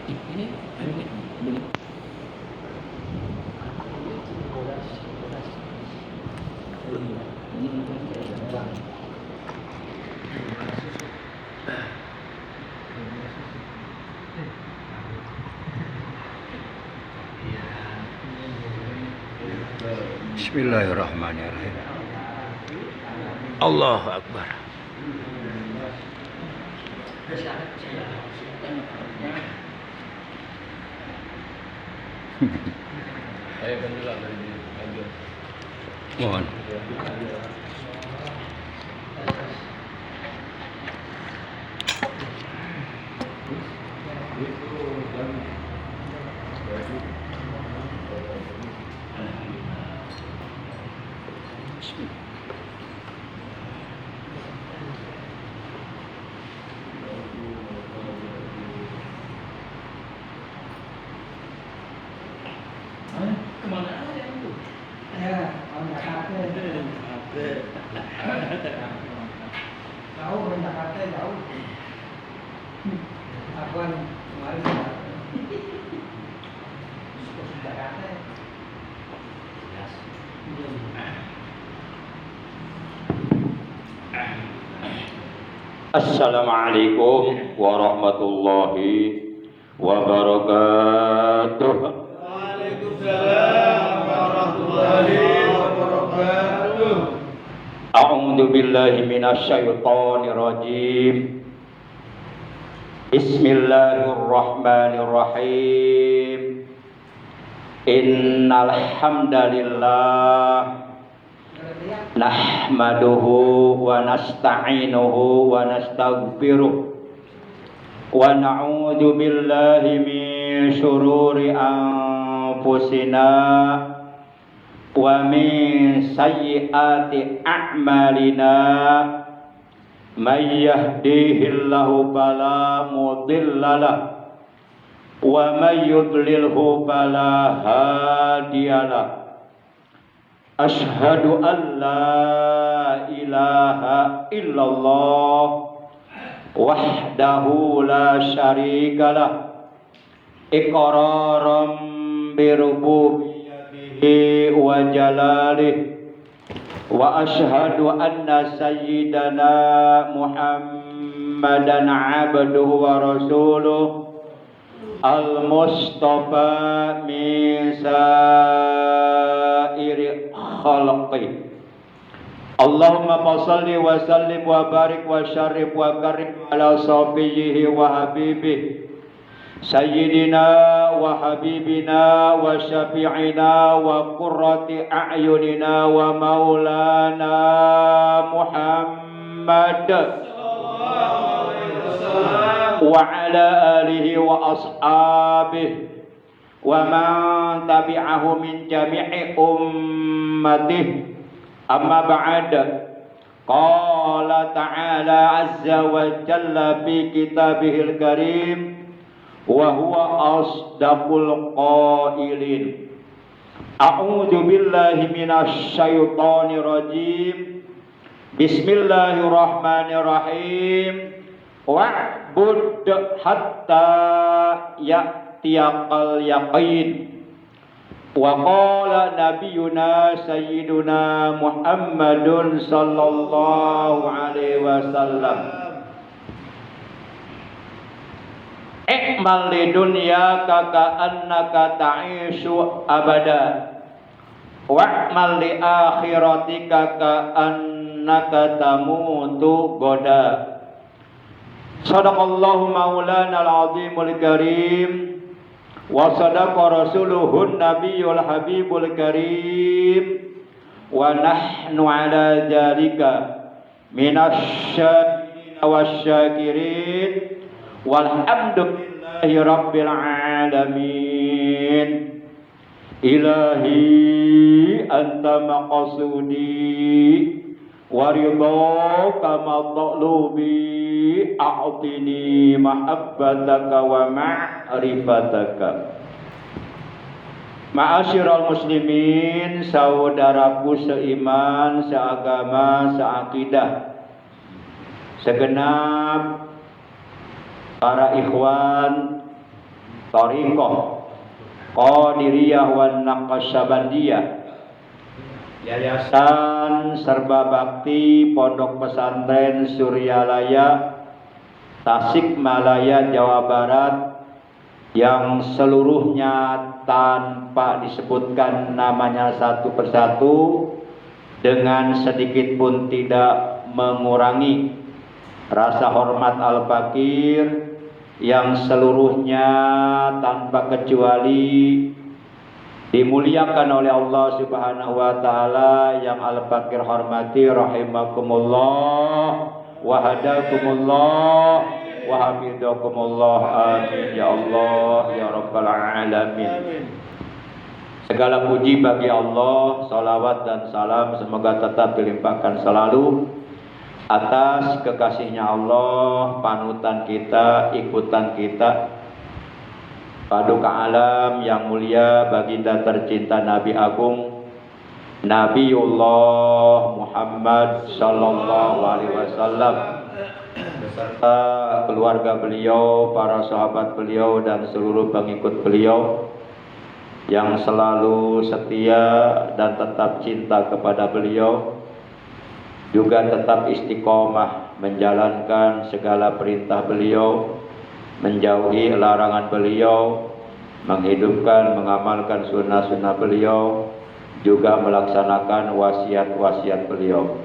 Ini beli. Ini untuk saya. Bismillahirrahmanirrahim. Allahu Akbar. Saya kan juga dari ambil. Mohon. Kemana aja itu? Ya, orang Jakarta. Jauh orang Jakarta jauh. Aku kan kemarin ke Jakarta. Assalamualaikum warahmatullahi wabarakatuh. Waalaikumsalam warahmatullahi wabarakatuh. A'udzu billahi minasyaitonir rajim. Bismillahirrahmanirrahim. Innal hamdalillah nahmaduhu wa nasta'inuhu wa nastaghfiruh wa na'udzu billahi min syururi anfusina wa min sayyiati a'malina may yahdihillahu fala mudhillalah wa may yudlilhu fala hadiyalah. Asyhadu an la ilaha illallah wahdahu la syarikalah iqraram bi rububiyyatihi wa jalalih wa asyhadu anna sayyidana Muhammadan abduhu wa rasuluh al-mustafa min sairi khalqi. Allahumma salli wa sallim wa barik wa syarif wa karim ala safiyhi wa habibih sayyidina wa habibina wa syafi'ina wa qurrati a'yunina wa maulana Muhammad wa ala alihi wa ashabihi wa man tabi'ahu min jami'i ummatihi. Amma ba'd. Qala ta'ala azza wa jalla fi kitabihil karim wa huwa asdaqul qailin. A'udzu billahi minasy syaithanir rajim. Bismillahirrahmanirrahim. Wa'bud hatta ya'tiyaqal yaqin. Wa qala nabiyuna sayyiduna Muhammadun sallallahu alaihi wasallam ikmal li dunyaka ka'annaka ta'ishu abada wa'mal li akhiratika ka'annaka tamutu goda. Sadaqallahu maulana al-azimul karim wa sadaqa rasuluhun nabiyul habibul karim wa nahnu ala dzalika minasy-syakirina wasyakirin walhamdulillahi rabbil alamin. Ilahi anta maqsudi wa ridhaka matlubi a'tini mahabbataka wa ma'rifataka. Ma'asyiral muslimin, saudaraku seiman, seagama, seakidah, segenap para ikhwan Thariqah Qadiriyah wan Naqsyabandiyah, Yayasan Serba Bakti Pondok Pesantren Suryalaya Tasikmalaya Jawa Barat yang seluruhnya tanpa disebutkan namanya satu persatu, dengan sedikit pun tidak mengurangi rasa hormat Al-Fakir yang seluruhnya tanpa kecuali dimuliakan oleh Allah Subhanahu wa taala, yang Al-Fakir hormati rahimakumullah wa hadakumullah wa hafizakumullah. Amin ya Allah ya rabbal alamin. Segala puji bagi Allah, salawat dan salam semoga tetap dilimpahkan selalu atas kekasihnya Allah, panutan kita, ikutan kita, paduka alam yang mulia, baginda tercinta Nabi Agung Nabiullah Muhammad sallallahu alaihi wasallam beserta keluarga beliau, para sahabat beliau dan seluruh pengikut beliau yang selalu setia dan tetap cinta kepada beliau, juga tetap istiqomah menjalankan segala perintah beliau, menjauhi larangan beliau, menghidupkan, mengamalkan sunnah-sunnah beliau, juga melaksanakan wasiat-wasiat beliau.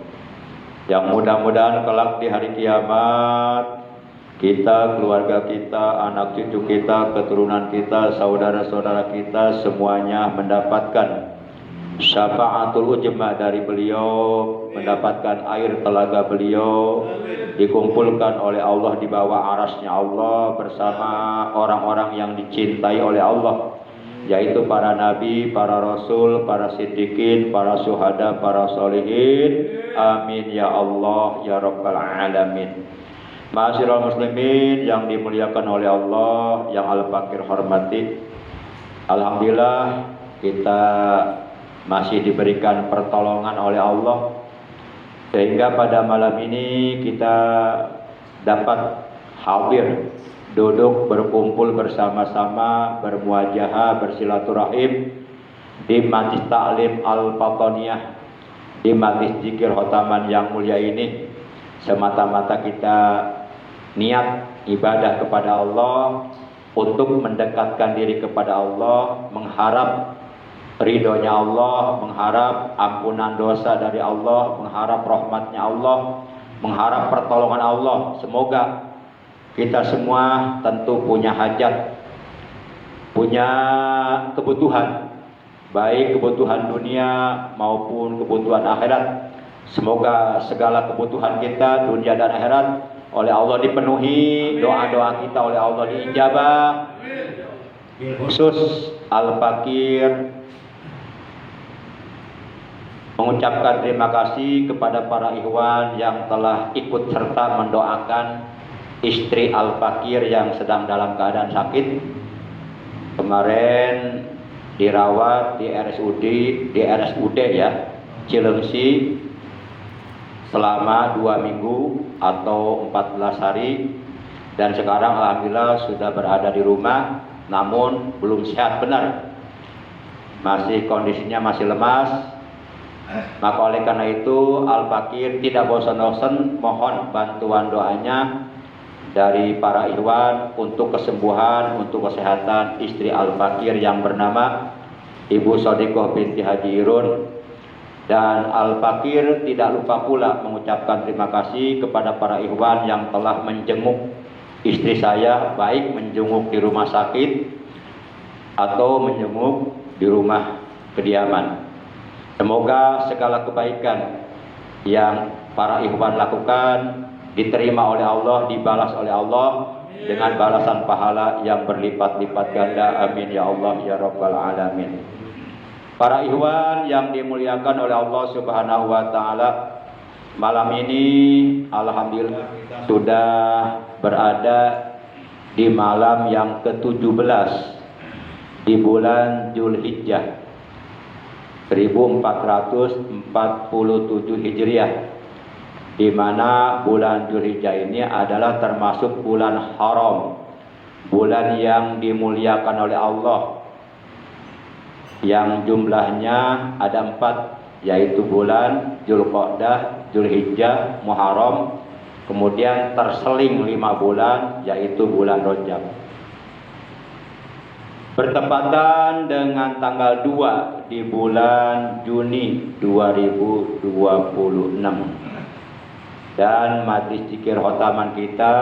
Yang mudah-mudahan kelak di hari kiamat kita, keluarga kita, anak cucu kita, keturunan kita, saudara-saudara kita semuanya mendapatkan syafaatul ujma dari beliau, mendapatkan air telaga beliau, dikumpulkan oleh Allah di bawah arasnya Allah bersama orang-orang yang dicintai oleh Allah, yaitu para nabi, para rasul, para siddiqin, para syuhada, para sholihin. Amin ya Allah ya rabbal alamin. Ma'asyiral muslimin yang dimuliakan oleh Allah, yang Al-Fakir hormati, alhamdulillah kita masih diberikan pertolongan oleh Allah sehingga pada malam ini kita dapat hadir, duduk berkumpul bersama-sama, bermuajahah, bersilaturahim di Majlis Ta'lim Al-Fataniyah, di Majlis Zikir Khotaman yang mulia ini, semata-mata kita niat ibadah kepada Allah, untuk mendekatkan diri kepada Allah, mengharap ridhonya Allah, mengharap ampunan dosa dari Allah, mengharap rahmatnya Allah, mengharap pertolongan Allah. Semoga kita semua tentu punya hajat, punya kebutuhan, baik kebutuhan dunia maupun kebutuhan akhirat. Semoga segala kebutuhan kita dunia dan akhirat oleh Allah dipenuhi, doa-doa kita oleh Allah diijabah. Khusus Al-Fakir mengucapkan terima kasih kepada para ikhwan yang telah ikut serta mendoakan istri Al-Fakir yang sedang dalam keadaan sakit. Kemarin dirawat di RSUD ya, Cilengsi selama 2 minggu atau 14 hari, dan sekarang alhamdulillah sudah berada di rumah, namun belum sehat benar, masih kondisinya masih lemas. Maka oleh karena itu Al-Fakir tidak bosan-bosan mohon bantuan doanya dari para ikhwan untuk kesembuhan, untuk kesehatan istri Al-Fakir yang bernama Ibu Shadiqah binti Haji Irun. Dan Al-Fakir tidak lupa pula mengucapkan terima kasih kepada para ikhwan yang telah menjenguk istri saya, baik menjenguk di rumah sakit atau menjenguk di rumah kediaman. Semoga segala kebaikan yang para ikhwan lakukan diterima oleh Allah, dibalas oleh Allah dengan balasan pahala yang berlipat-lipat ganda. Amin ya Allah ya rabbal alamin. Para ikhwan yang dimuliakan oleh Allah Subhanahu wa taala, malam ini alhamdulillah sudah berada di malam yang ke-17 di bulan Zulhijjah 1447 Hijriah, di mana bulan Zulhijjah ini adalah termasuk bulan haram, bulan yang dimuliakan oleh Allah, yang jumlahnya ada 4, yaitu bulan Dzulqa'dah, Dzulhijjah, Muharram, kemudian terseling 5 bulan, yaitu bulan Rajab. Bertepatan dengan tanggal 2 di bulan Juni 2026. Dan majlis zikir khotaman kita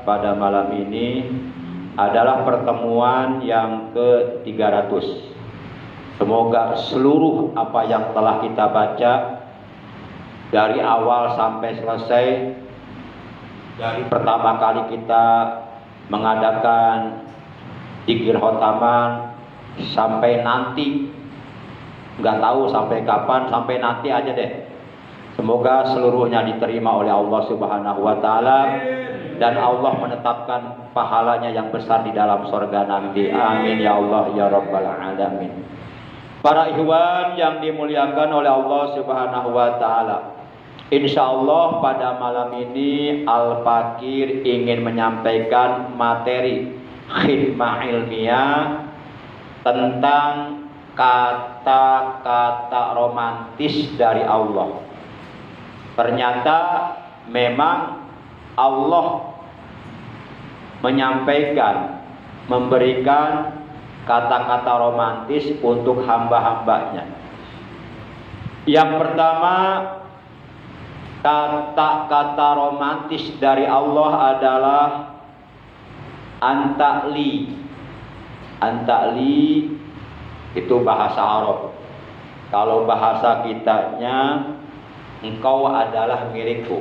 pada malam ini adalah pertemuan yang ke-300. Semoga seluruh apa yang telah kita baca dari awal sampai selesai, dari pertama kali kita mengadakan zikir khotaman sampai nanti, nggak tahu sampai kapan, sampai nanti aja deh. Semoga seluruhnya diterima oleh Allah Subhanahu wa taala dan Allah menetapkan pahalanya yang besar di dalam surga nanti. Amin ya Allah ya rabbal alamin. Para ikhwan yang dimuliakan oleh Allah Subhanahu wa taala, insyaallah pada malam ini Al-Fakir ingin menyampaikan materi khidmah ilmiah tentang kata-kata romantis dari Allah. Ternyata memang Allah menyampaikan, memberikan kata-kata romantis untuk hamba-hambanya. Yang pertama, kata-kata romantis dari Allah adalah antakli. Antakli itu bahasa Arab. Kalau bahasa kitanya, engkau adalah milikku.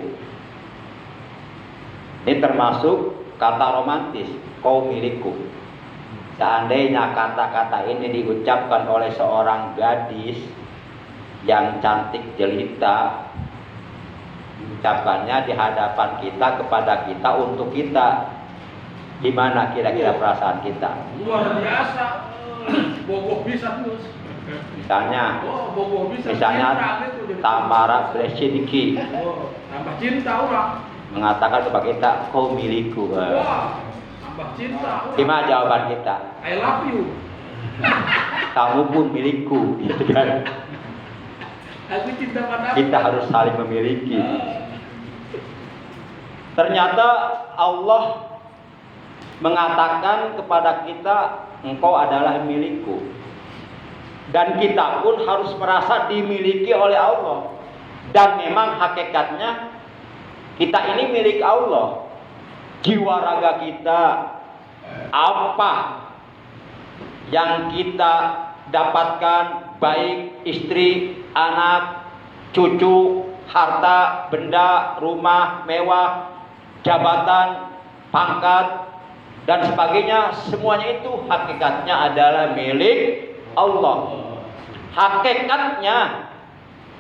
Ini termasuk kata romantis, kau milikku. Seandainya kata-kata ini diucapkan oleh seorang gadis yang cantik jelita, diucapkannya di hadapan kita, kepada kita, untuk kita, gimana kira-kira perasaan kita? Luar biasa. Bogoh bisa terus. Misalnya, Bogoh bisa. Tamara Bleshinski Tambah cinta orang. mengatakan kepada kita, kau milikku. Wah, tambah cinta. Gimana jawaban kita? I love you. Kamu pun milikku, gitu kan? Aku cinta padamu. Kita harus saling memiliki. Ternyata Allah mengatakan kepada kita, engkau adalah milikku. Dan kita pun harus merasa dimiliki oleh Allah. Dan memang hakikatnya kita ini milik Allah. Jiwa raga kita, apa yang kita dapatkan, baik istri, anak, cucu, harta, benda, rumah mewah, jabatan, pangkat, dan sebagainya, semuanya itu hakikatnya adalah milik Allah. Hakikatnya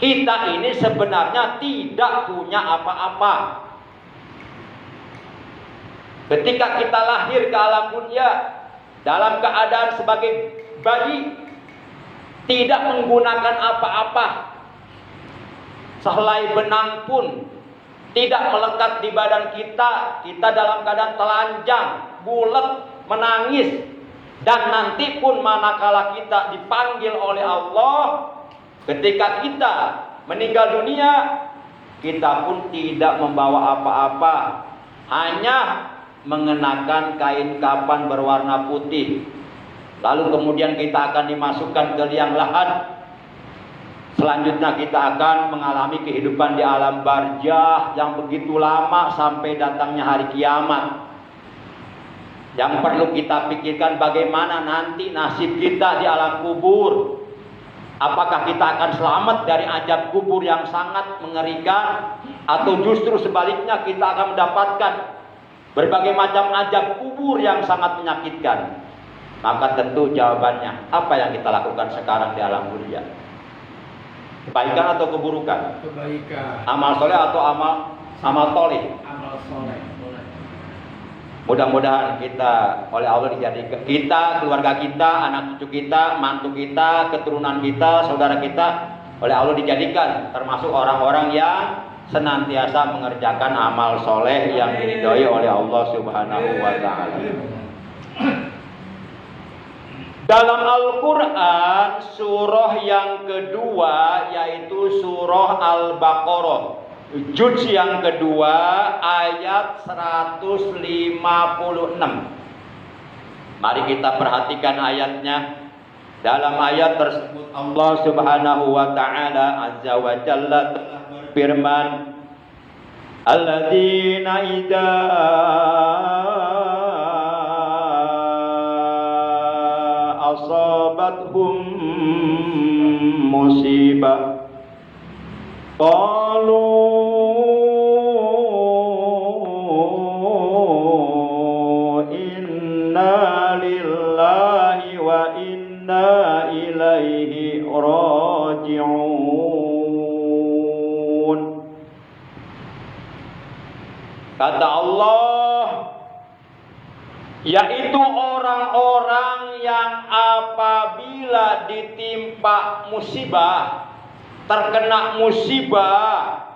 kita ini sebenarnya tidak punya apa-apa. Ketika kita lahir ke alam dunia dalam keadaan sebagai bayi, tidak menggunakan apa-apa, sehelai benang pun tidak melekat di badan kita. Kita dalam keadaan telanjang, bulat, menangis. Dan nanti pun manakala kita dipanggil oleh Allah, ketika kita meninggal dunia, kita pun tidak membawa apa-apa, hanya mengenakan kain kafan berwarna putih. Lalu kemudian kita akan dimasukkan ke liang lahat. Selanjutnya kita akan mengalami kehidupan di alam barzakh yang begitu lama sampai datangnya hari kiamat. Yang perlu kita pikirkan bagaimana nanti nasib kita di alam kubur. Apakah kita akan selamat dari azab kubur yang sangat mengerikan, atau justru sebaliknya kita akan mendapatkan berbagai macam azab kubur yang sangat menyakitkan? Maka tentu jawabannya, apa yang kita lakukan sekarang di alam dunia? Kebaikan atau keburukan? Kebaikan. Amal soleh atau amal toleh? Amal soleh. Mudah-mudahan kita oleh Allah dijadikan, kita, keluarga kita, anak cucu kita, mantu kita, keturunan kita, saudara kita, oleh Allah dijadikan termasuk orang-orang yang senantiasa mengerjakan amal soleh yang diridhoi oleh Allah Subhanahu wa taala. Dalam Al-Quran, surah yang kedua yaitu surah Al-Baqarah, juz yang kedua ayat 156. Mari kita perhatikan ayatnya. Dalam ayat tersebut Allah Subhanahu wa taala azza wa jalla telah berfirman, alladzina idza asabathum musibah qalu inna lillahi wa inna ilaihi raji'un. Kata Allah, yaitu orang-orang yang apabila ditimpa musibah, terkena musibah,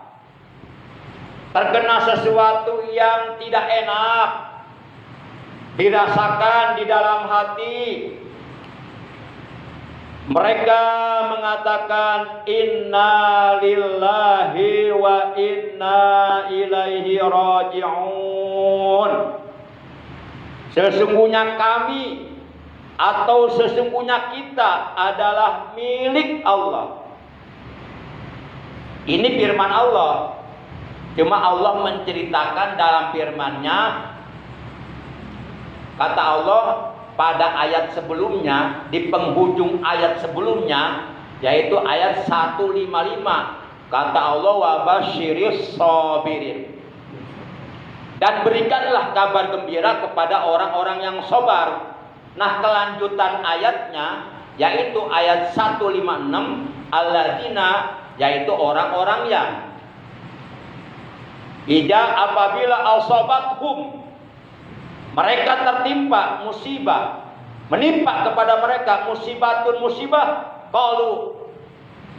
terkena sesuatu yang tidak enak dirasakan di dalam hati, mereka mengatakan inna lillahi wa inna ilaihi raji'un. Sesungguhnya kami atau sesungguhnya kita adalah milik Allah. Ini firman Allah. Cuma Allah menceritakan dalam firman-Nya, kata Allah pada ayat sebelumnya, di penghujung ayat sebelumnya, yaitu ayat 155. Kata Allah, wa basyiris sabirin. Dan berikanlah kabar gembira kepada orang-orang yang sabar. Nah, kelanjutan ayatnya yaitu ayat 156, alladzina, yaitu orang-orang yang idza apabila asabathum, mereka tertimpa musibah, menimpa kepada mereka musibatun musibah, qalu,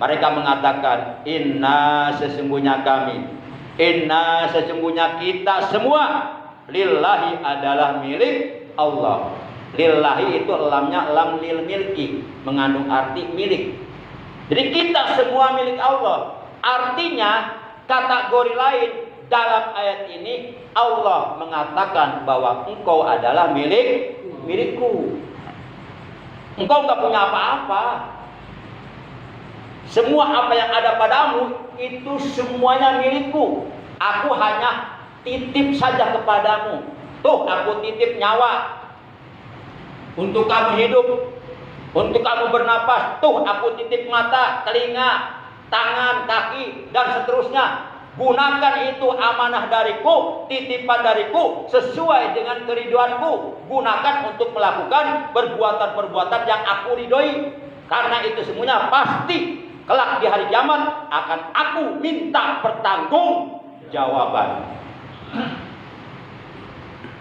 mereka mengatakan inna, sesungguhnya kami, inna, sesungguhnya kita semua, lillahi, adalah milik Allah. Lillahi itu lamnya lam lil milki, mengandung arti milik. Jadi kita semua milik Allah. Artinya kategori lain dalam ayat ini Allah mengatakan bahwa engkau adalah milikku. Engkau nggak punya apa-apa. Semua apa yang ada padamu itu semuanya milikku. Aku hanya titip saja kepadamu. Tuh, aku titip nyawa untuk kamu hidup, untuk kamu bernapas. Tuh, aku titip mata, telinga, tangan, kaki, dan seterusnya. Gunakan itu amanah dariku, titipan dariku, sesuai dengan keriduanku. Gunakan untuk melakukan perbuatan-perbuatan yang aku ridhoi. Karena itu semuanya pasti kelak di hari kiamat akan aku minta pertanggung jawaban.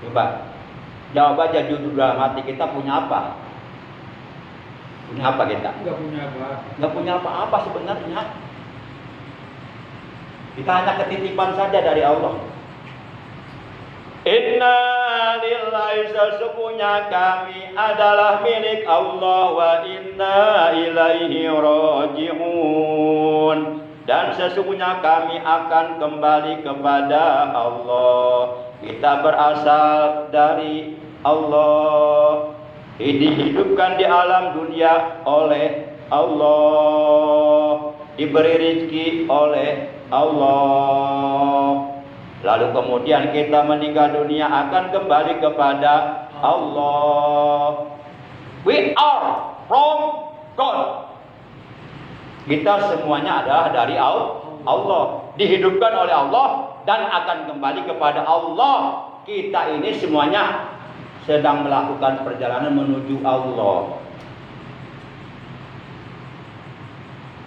Coba jawab aja jujur dalam hati kita, punya apa? Punya apa kita? Enggak punya apa. Nggak punya apa-apa sebenarnya. Kita hanya ketitipan saja dari Allah. Inna lillahi, sesungguhnya kami adalah milik Allah, wa inna ilaihi raji'un, dan sesungguhnya kami akan kembali kepada Allah. Kita berasal dari Allah, dihidupkan di alam dunia oleh Allah, diberi rezeki oleh Allah. Lalu kemudian kita meninggal dunia akan kembali kepada Allah. We are from God. Kita semuanya adalah dari Allah, dihidupkan oleh Allah dan akan kembali kepada Allah. Kita ini semuanya sedang melakukan perjalanan menuju Allah.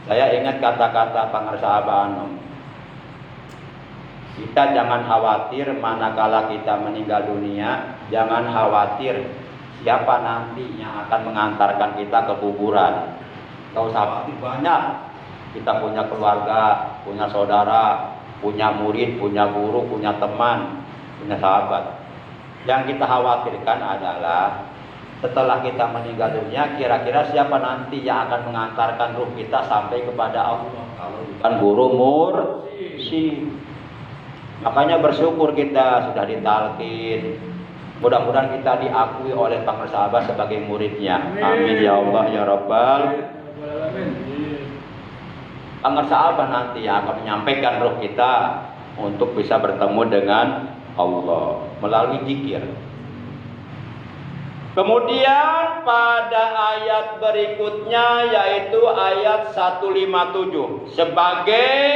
Saya ingat kata-kata Pangarsa Abah Anom. Kita jangan khawatir manakala kita meninggal dunia, jangan khawatir siapa nanti yang akan mengantarkan kita ke kuburan. Gak usah khawatir, banyak. Kita punya keluarga, punya saudara, punya murid, punya guru, punya teman, punya sahabat. Yang kita khawatirkan adalah setelah kita meninggal dunia, kira-kira siapa nanti yang akan mengantarkan ruh kita sampai kepada Allah? Kalau bukan guru mursyid. Makanya bersyukur kita sudah ditalkin. Mudah-mudahan kita diakui oleh Pengarsa Abah sebagai muridnya. Amin ya Allah ya Rabbal. Pengarsa Abah nanti yang akan menyampaikan ruh kita untuk bisa bertemu dengan Allah melalui zikir. Kemudian pada ayat berikutnya yaitu ayat 157 sebagai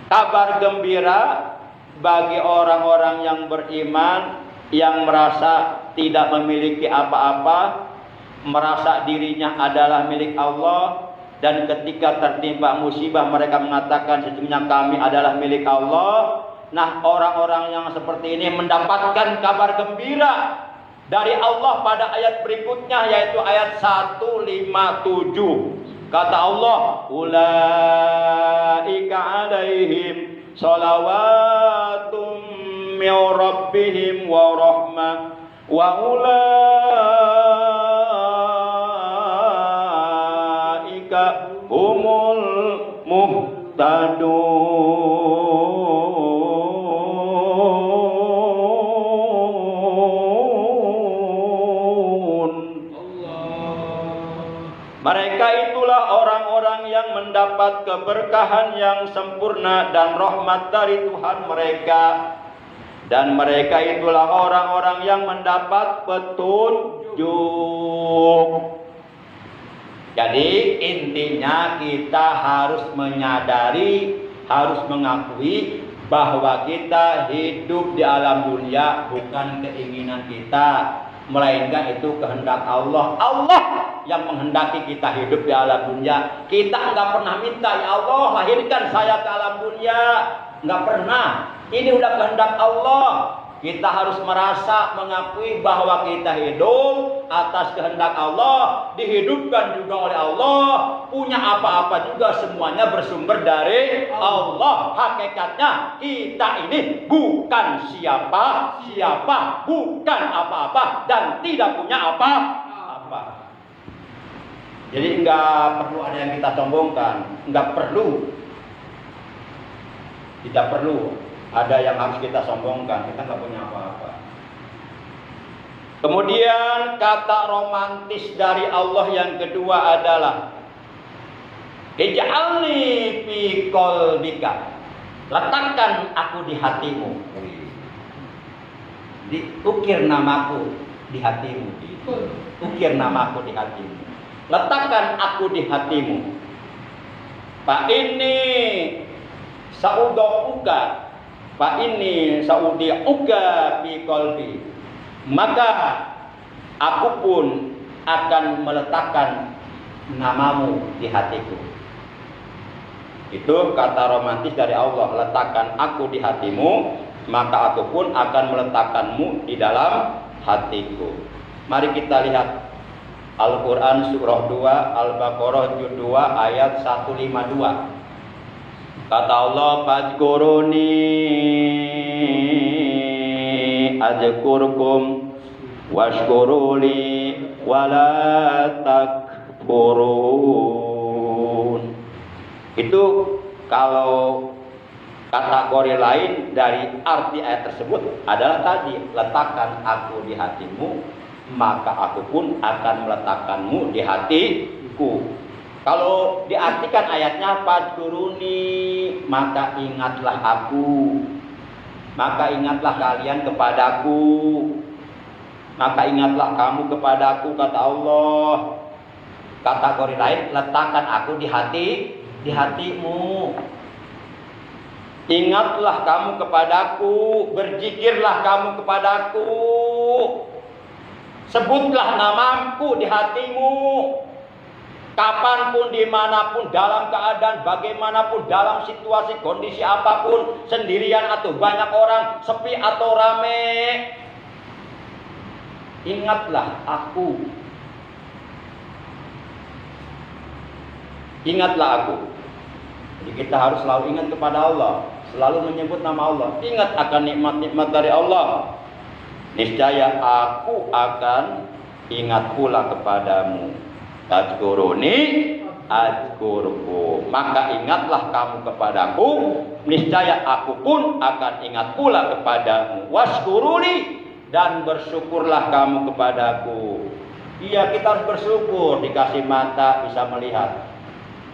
kabar gembira bagi orang-orang yang beriman yang merasa tidak memiliki apa-apa, merasa dirinya adalah milik Allah, dan ketika tertimpa musibah mereka mengatakan sesungguhnya kami adalah milik Allah. Nah, orang-orang yang seperti ini mendapatkan kabar gembira dari Allah pada ayat berikutnya yaitu ayat 157. Kata Allah, ulaika alaihim shalawatum min rabbihim wa rahmah wa ulaika humul muhtadun. Mereka itulah orang-orang yang mendapat keberkahan yang sempurna dan rahmat dari Tuhan mereka. Dan mereka itulah orang-orang yang mendapat petunjuk. Jadi intinya kita harus menyadari, harus mengakui bahwa kita hidup di alam dunia bukan keinginan kita, melainkan itu kehendak Allah. Allah yang menghendaki kita hidup di alam dunia. Kita nggak pernah minta, ya Allah lahirkan saya ke alam dunia, nggak pernah. Ini udah kehendak Allah. Kita harus merasa mengakui bahwa kita hidup atas kehendak Allah, dihidupkan juga oleh Allah, punya apa-apa juga semuanya bersumber dari Allah. Hakikatnya kita ini bukan siapa-siapa, bukan apa-apa, dan tidak punya apa-apa. Jadi enggak perlu ada yang kita sombongkan, enggak perlu. Tidak perlu ada yang harus kita sombongkan, kita enggak punya apa-apa. Kemudian kata romantis dari Allah yang kedua adalah ij'alni fi qalbika. Letakkan aku di hatimu. Ukir namaku di hatimu. Ukir namaku di hatimu. Letakkan aku di hatimu. Pak ini saudokuka, Pak ini saudiuka fi qalbi. Maka aku pun akan meletakkan namamu di hatiku. Itu kata romantis dari Allah. Letakkan aku di hatimu, maka aku pun akan meletakkanmu di dalam hatiku. Mari kita lihat Al-Quran surah 2 Al-Baqarah juz 2 ayat 152. Kata Allah, fadhkuruni azkurkum washkuruli wala takfurun. Itu kalau kategori lain dari arti ayat tersebut adalah tadi, letakkan aku di hatimu, maka aku pun akan meletakkanmu di hatiku. Kalau diartikan ayatnya fadhkuruni, maka ingatlah aku, maka ingatlah kalian kepadaku, maka ingatlah kamu kepadaku, kata Allah. Kategori lain, letakkan aku di hatimu. Ingatlah kamu kepadaku, berzikirlah kamu kepadaku, sebutlah namaku di hatimu. Kapanpun, dimanapun, dalam keadaan bagaimanapun, dalam situasi kondisi apapun, sendirian atau banyak orang, sepi atau rame, ingatlah aku. Ingatlah aku. Jadi kita harus selalu ingat kepada Allah, selalu menyebut nama Allah, ingat akan nikmat-nikmat dari Allah. niscaya aku akan ingat pula kepadamu. Tadkuruni adkurku, maka ingatlah kamu kepadaku, niscaya aku pun akan ingat pula kepadamu. Waskuruli, dan bersyukurlah kamu kepadaku. Iya, kita harus bersyukur dikasih mata bisa melihat.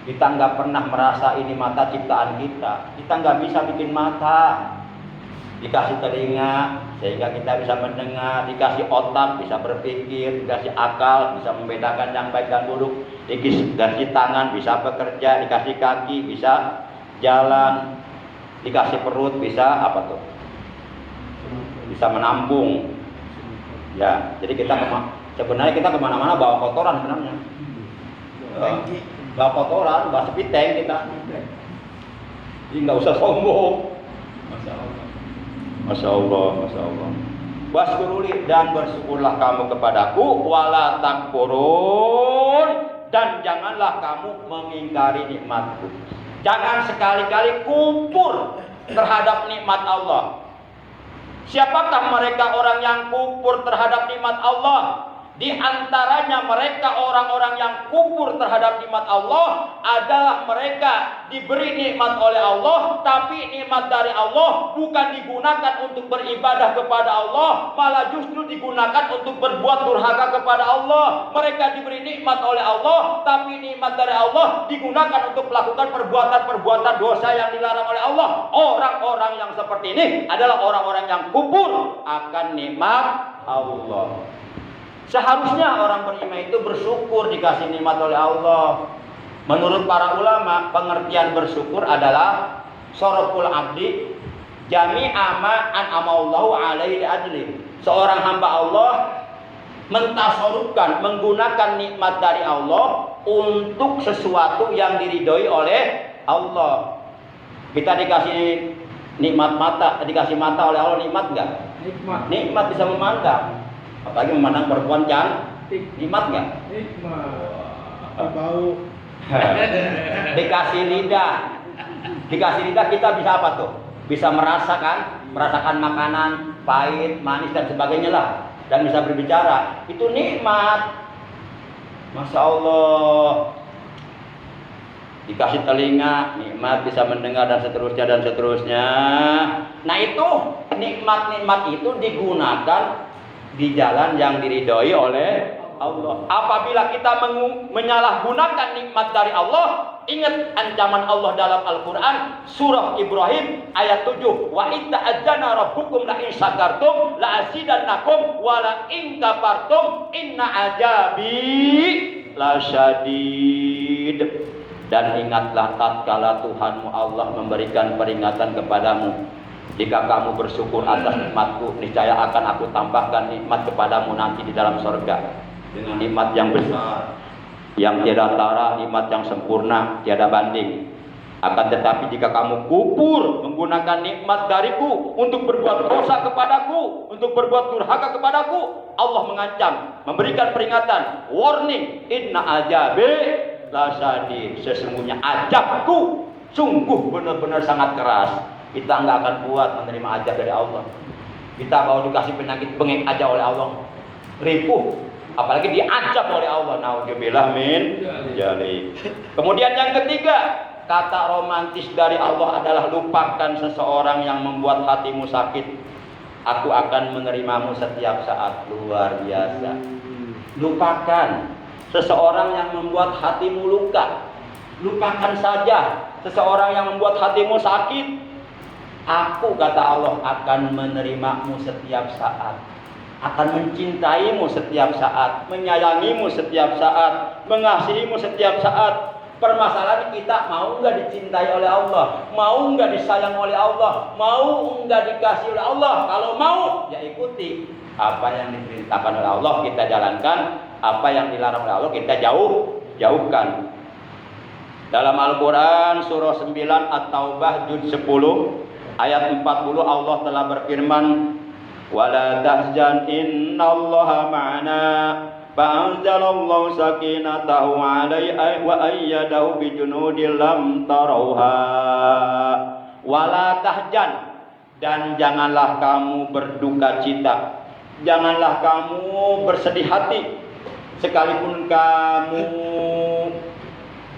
Kita nggak pernah merasa ini mata ciptaan kita. Kita nggak bisa bikin mata. Dikasih telinga sehingga kita bisa mendengar, dikasih otak bisa berpikir, dikasih akal bisa membedakan yang baik dan buruk, dikasih tangan bisa bekerja, dikasih kaki bisa jalan, dikasih perut bisa apa tuh? Bisa menampung. Ya, jadi sebenarnya kita kemana-mana bawa kotoran sebenarnya. Bawa kotoran, bawa sepiteng kita. Jadi nggak usah sombong. Masya Allah, Masya Allah. Waskuruli, dan bersyukurlah kamu kepadaku, wala takfurun, dan janganlah kamu mengingkari nikmatku. Jangan sekali-kali kufur terhadap nikmat Allah. Siapakah mereka orang yang kufur terhadap nikmat Allah? Di antaranya mereka orang-orang yang kufur terhadap nikmat Allah adalah mereka diberi nikmat oleh Allah, tapi nikmat dari Allah bukan digunakan untuk beribadah kepada Allah, malah justru digunakan untuk berbuat durhaka kepada Allah. Mereka diberi nikmat oleh Allah, tapi nikmat dari Allah digunakan untuk melakukan perbuatan-perbuatan dosa yang dilarang oleh Allah. Orang-orang yang seperti ini adalah orang-orang yang kufur akan nikmat Allah. Seharusnya orang beriman itu bersyukur dikasih nikmat oleh Allah. Menurut para ulama, pengertian bersyukur adalah soroful abdi jami'a ma an'amallahu alaihi adli. Seorang hamba Allah mentasarufkan, menggunakan nikmat dari Allah untuk sesuatu yang diridhoi oleh Allah. Kita dikasih nikmat mata, dikasih mata oleh Allah, nikmat enggak? Nikmat. Nikmat bisa memandang. Apalagi memandang perempuan cantik, nikmat nggak? Nikmat. Bau. Dikasih lidah kita bisa apa tuh? Bisa merasakan makanan pahit, manis dan sebagainya lah, dan bisa berbicara. Itu nikmat. Masya Allah. Dikasih telinga, nikmat, bisa mendengar dan seterusnya. Nah itu nikmat itu digunakan di jalan yang diridhoi oleh Allah. Apabila kita menyalahgunakan nikmat dari Allah, ingat ancaman Allah dalam Al-Quran surah Ibrahim ayat 7. Wa idza adzana rabbukum la in syakartum la azidannakum wa la in kafartum inna azabi lasyadid. Dan ingatlah tatkala Tuhanmu Allah memberikan peringatan kepadamu, jika kamu bersyukur atas nikmatku, niscaya akan aku tambahkan nikmat kepadamu nanti di dalam surga dengan nikmat yang besar, yang tiada tara, nikmat yang sempurna, tiada banding. Akan tetapi jika kamu kufur menggunakan nikmat dariku untuk berbuat dosa kepadaku, untuk berbuat durhaka kepadaku, Allah mengancam, memberikan peringatan, warning, inna azabi lasyadid. Sesungguhnya azabku sungguh benar-benar sangat keras. Kita nggak akan kuat menerima azab dari Allah. Kita baru dikasih penyakit bengek aja oleh Allah, ripuh, apalagi diazab oleh Allah. Naudzubillah min dzalik. Kemudian yang ketiga, kata romantis dari Allah adalah lupakan seseorang yang membuat hatimu sakit. Aku akan menerimamu setiap saat. Luar biasa. Lupakan seseorang yang membuat hatimu luka. Lupakan saja seseorang yang membuat hatimu sakit. Aku, kata Allah, akan menerimamu setiap saat, akan mencintaimu setiap saat, menyayangimu setiap saat, mengasihimu setiap saat. Permasalahan kita, mau nggak dicintai oleh Allah, mau nggak disayang oleh Allah, mau nggak dikasih oleh Allah. Kalau mau, ya ikuti apa yang diperintahkan oleh Allah, kita jalankan. Apa yang dilarang oleh Allah, kita jauhkan. Dalam Al-Quran surah 9 At-Taubah juz 10 ayat 40, Allah telah berfirman, wala tahzan innallaha ma'ana fa'anzalallahu sakinatahu alaihi wa ayyadahu bijunudin lam tarauha. Wala tahzan, dan janganlah kamu berduka cita. janganlah kamu bersedih hati sekalipun kamu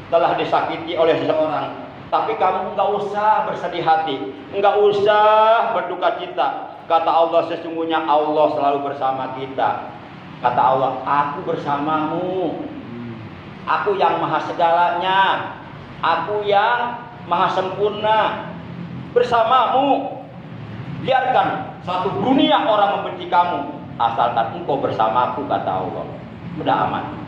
telah disakiti oleh seseorang. Tapi kamu enggak usah bersedih hati, enggak usah berduka cita. Kata Allah, sesungguhnya Allah selalu bersama kita. Kata Allah, aku bersamamu. Aku yang maha segalanya. Aku yang maha sempurna. Bersamamu. Biarkan satu dunia orang membenci kamu, asalkan engkau bersamaku, kata Allah. Udah aman.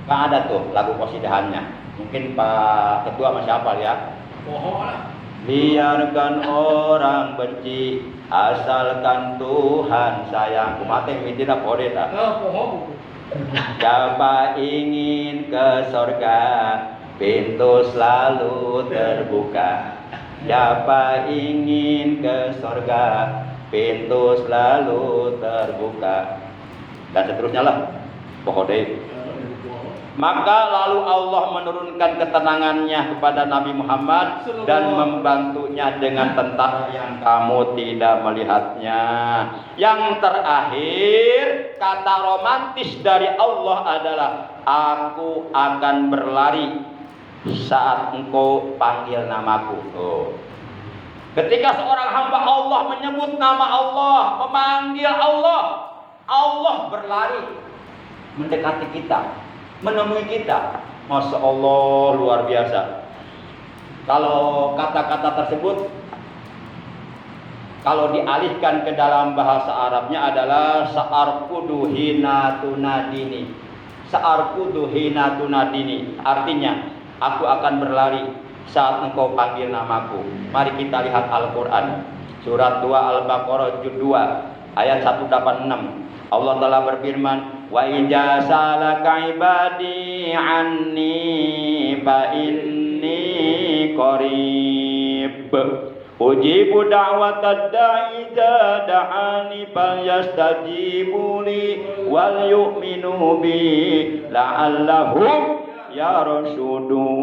Kan ada tuh lagu qasidahannya. Mungkin Pak Ketua masih hafal ya. Pohon lah. Biarkan orang benci, asalkan Tuhan sayang. Kumate mitina pore ta. Pohon. Siapa ingin ke sorga, pintu selalu terbuka. Siapa ingin ke sorga, pintu selalu terbuka. Dan seterusnya lah. Pokoknya. Maka lalu Allah menurunkan ketenangannya kepada Nabi Muhammad dan membantunya dengan tentara yang kamu tidak melihatnya. Yang terakhir, kata romantis dari Allah adalah, aku akan berlari saat engkau panggil namaku. Ketika seorang hamba Allah menyebut nama Allah, memanggil Allah, Allah berlari mendekati kita, menemui kita. Masya Allah, luar biasa. Kalau kata-kata tersebut, kalau dialihkan ke dalam bahasa Arabnya adalah sa'arkudu hina tunadini. Sa'arkudu hina tunadini. Artinya, aku akan berlari saat engkau panggil namaku. Mari kita lihat Al-Quran. Surat 2 Al-Baqarah juz 2 ayat 186. Allah telah berfirman, wa idza salaka ibadi anni fa inni qarib ujibu da'watad da'i idza da'ani falyastajibu li wal yu'minu bi la'allahum yarshudun.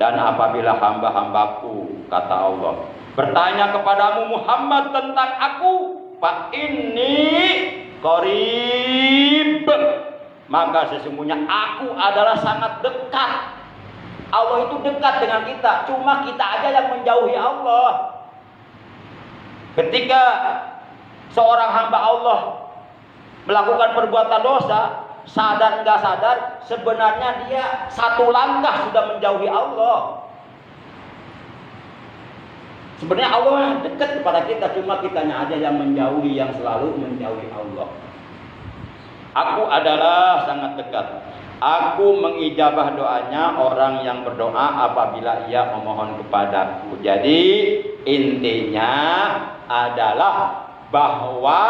Dan apabila hamba-hambaku, kata Allah, bertanya kepadamu Muhammad tentang aku, fa inni qarib, maka sesungguhnya aku adalah sangat dekat. Allah itu dekat dengan kita, cuma kita aja yang menjauhi Allah. Ketika seorang hamba Allah melakukan perbuatan dosa, sadar enggak sadar, sebenarnya dia satu langkah sudah menjauhi Allah. Sebenarnya Allah dekat kepada kita, cuma kitanya aja yang menjauhi, yang selalu menjauhi Allah. Aku adalah sangat dekat. Aku mengijabah doanya orang yang berdoa apabila ia memohon kepadaku. Jadi intinya adalah bahwa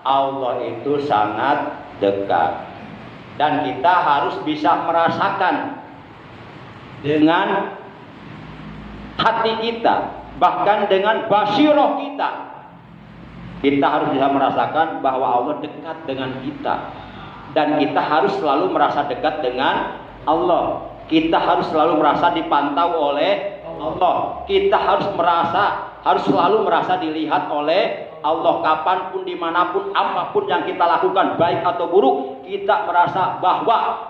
Allah itu sangat dekat. Dan kita harus bisa merasakan dengan hati kita, bahkan dengan basiroh kita. Kita harus bisa merasakan bahwa Allah dekat dengan kita. Dan kita harus selalu merasa dekat dengan Allah. Kita harus selalu merasa dipantau oleh Allah. Kita harus selalu merasa dilihat oleh Allah. Kapanpun, dimanapun, apapun yang kita lakukan, baik atau buruk, kita merasa bahwa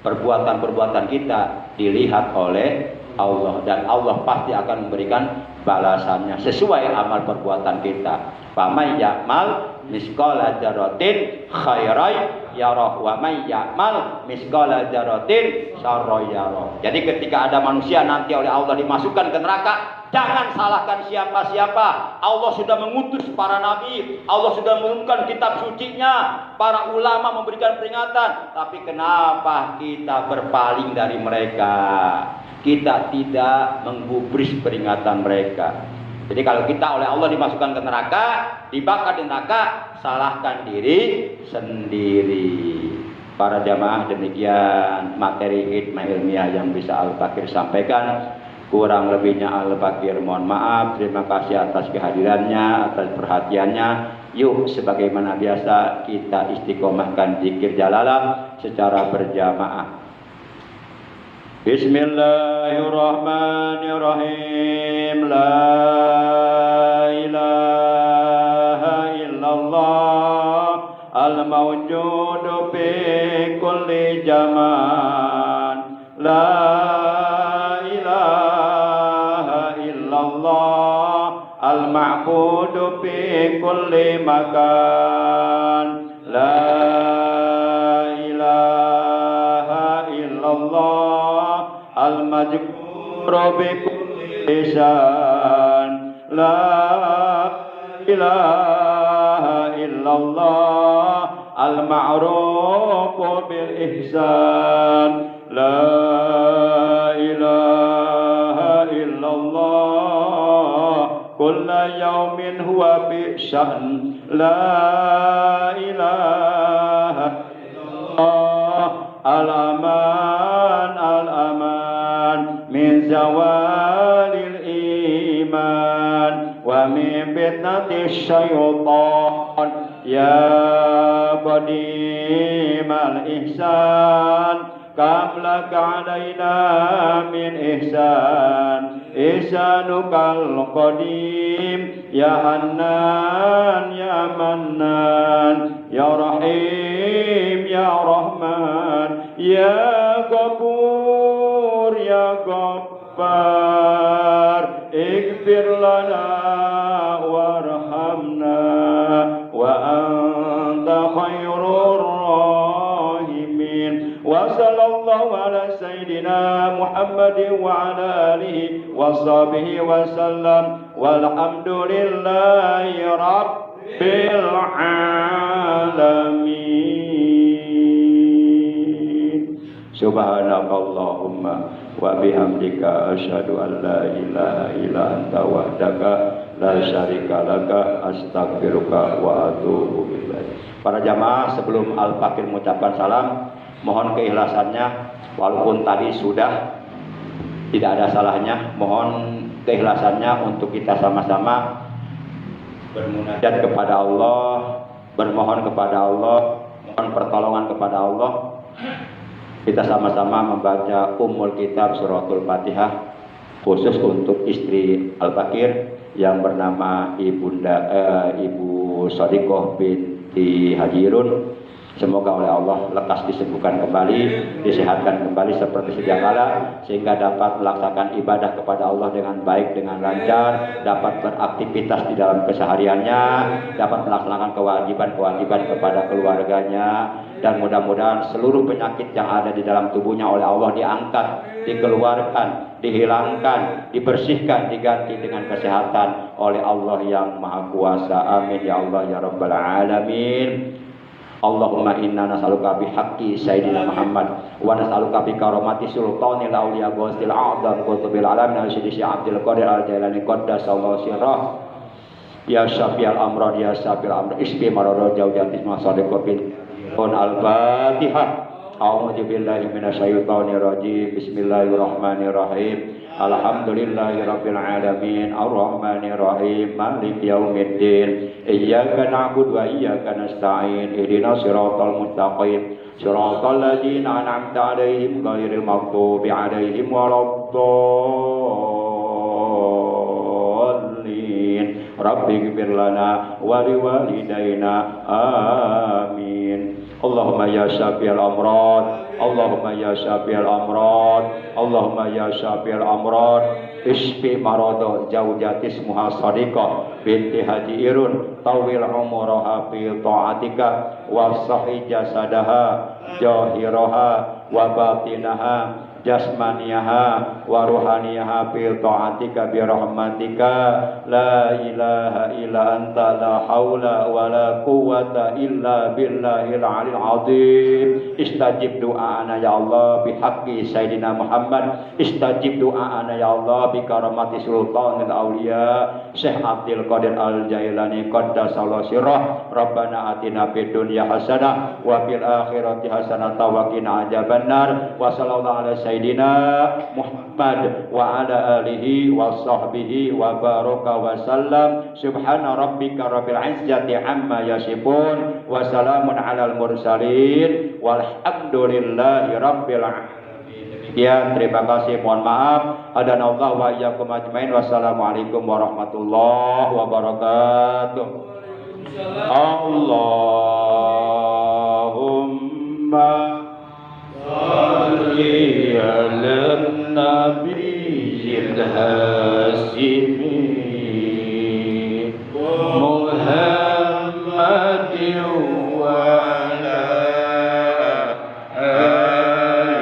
perbuatan-perbuatan kita dilihat oleh Allah, dan Allah pasti akan memberikan balasannya sesuai amal perbuatan kita. Faman ya'mal misqala dzarratin khairan yarah wa man ya'mal misqala dzarratin syarran yarah. Jadi ketika ada manusia nanti oleh Allah dimasukkan ke neraka, jangan salahkan siapa-siapa. Allah sudah mengutus para nabi, Allah sudah menurunkan kitab sucinya, para ulama memberikan peringatan, tapi kenapa kita berpaling dari mereka? Kita tidak menggubris peringatan mereka. Jadi kalau kita oleh Allah dimasukkan ke neraka, dibakar di neraka, salahkan diri sendiri. Para jamaah, demikian materi hikmah ilmiah yang bisa Al-Fakir sampaikan. Kurang lebihnya Al-Fakir mohon maaf. Terima kasih atas kehadirannya, atas perhatiannya. Yuk sebagaimana biasa kita istiqomahkan zikir jalalah secara berjamaah. Bismillahirrahmanirrahim. La ilaha illallah al-mawjudu fi kulli zaman. La ilaha illallah al-ma'budu fi kulli makan. La ilaha illallah al-majburu bi kulli lisan. La ilaha illallah al-ma'rufu bil ihsan. La ilaha illallah kulla yawmin huwa bi sya'n. La ilaha illallah al-aman al-aman min zawalil iman wa min fitnati syaitan. Ya qadimal ihsan kam laka alaina min ihsan. Ihsanukal qadim ya Hannan ya Mannan ya Rahim ya Rahman ya Ghafur ya Ghaffar. Ighfir lana warhamna wa anta khairur rahimin. Wa sallallahu ala sayyidina Muhammadin wa ala alihi wa sahbihi wa sallam. Walhamdulillahi rabbil alamin. Subhanakallahumma wa bihamdika asyhadu an la ilaha illa anta wahdaka la syarika laka astaghfiruka wa atubu ilaik. Para jamaah, sebelum Al-Fakir mengucapkan salam, mohon keikhlasannya, walaupun tadi sudah tidak ada salahnya, mohon keikhlasannya untuk kita sama-sama bermunajat kepada Allah, bermohon kepada Allah, mohon pertolongan kepada Allah. Kita sama-sama membaca Ummul Kitab Suratul Fatihah khusus untuk istri Al-Fakir yang bernama Ibu Sodikoh binti Haji Irun. Semoga oleh Allah lekas disembuhkan kembali, disehatkan kembali seperti sedia kala, sehingga dapat melaksanakan ibadah kepada Allah dengan baik, dengan lancar, dapat beraktivitas di dalam kesehariannya, dapat melaksanakan kewajiban-kewajiban kepada keluarganya, dan mudah-mudahan seluruh penyakit yang ada di dalam tubuhnya oleh Allah diangkat, dikeluarkan, dihilangkan, dibersihkan, diganti dengan kesehatan oleh Allah yang Maha Kuasa. Amin ya Allah ya Rabbal Alamin. Allahumma inna nas'aluka bihaqqi sayyidina Muhammad wa nas'aluka bi karamati sultanil auliya ghausil a'zam qutubil alam Sayyidi Abdul Qadir Al-Jailani qaddasallahu sirrah. Ya syafi'al amrad ya syafi'al amrad isbi marara jaujatis masadiqin al-Fatihah. A'udzu billahi minasyaitonir rajim. Bismillahirrahmanirrahim. Alhamdulillahirabbil alamin arrahmanir rahim maliki yaumiddin. Iyyaka na'budu wa iyyaka nasta'in. Ihdinas siratal mustaqim. Siratal ladzina an'amta 'alaihim ghairil maghdubi 'alaihim waladdallin. Rabbighfir lana wa liwalidayna. Amin. Allahumma ya syafi'al amrad, Allahumma ya syafi'al amrad, Allahumma ya syafi'al amrad, isfi marada zaujatis muhasadiqah binti Haji Irun, tawil umuraha fi ta'atika wa sahih jasadaha jahiraha wa batinaha jasmaniyaha wa ruhaniyaha fi ta'atika bi rahmatika. La ilaha illa anta la haula wa la quwwata illa billahil aliyil azim. Istajib du'ana ya Allah bi haqqi sayyidina Muhammad. Istajib du'ana ya Allah bi karamati sultanil auliya Syekh Abdul Qadir Al-Jailani qaddasallahu sirrah. Rabbana atina fid dunya hasanah wa fil akhirati hasanah wa qina adzabannar. Wa sallallahu ala Sayyidina Muhammad wa ala alihi wa sahbihi wa baraka wa sallam. Subhana rabbika rabbil izzati amma yasifun wa salamun alal mursalin walhamdulillahi rabbil alamin. Ya, terima kasih, mohon maaf. Hadanallah wa iyyakum ajmain. Wassalamualaikum warahmatullahi wabarakatuh. Allahumma salli ala nabiyil hasimi Muhammadin wa ala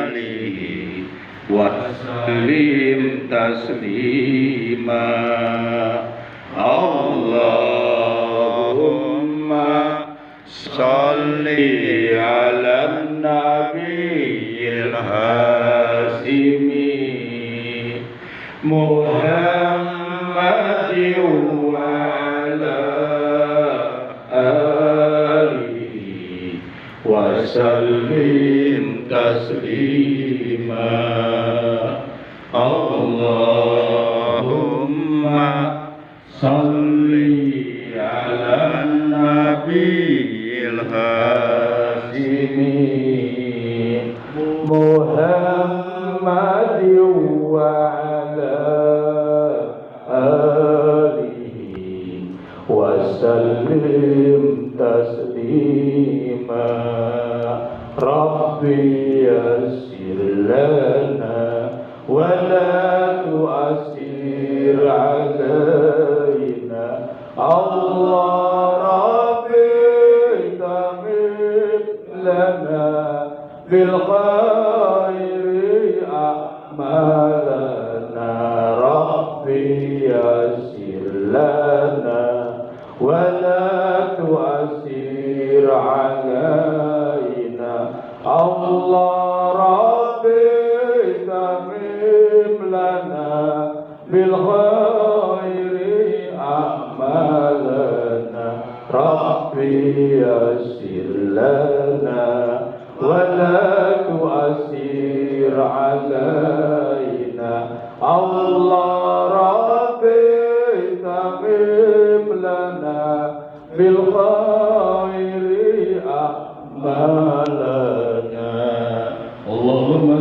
alihi wa sallim taslima Allahumma salli ala nabiyil hasimi Muhammadin wa ala alihi wa sallim taslima Allahumma salli ala nabiyil hasimi Muhammadin wa ala alihi wa sallim taslima Rabbi yassir lana wa la tu'assir alaina Allah Rabbi tamim lana bil khairi a'malana Rabbi yassir lana wa la tu'assir alaina Allah Rabbi tamim lana bil khairi a'malana Rabbi yassir lana wa la tu'assir alaina Allah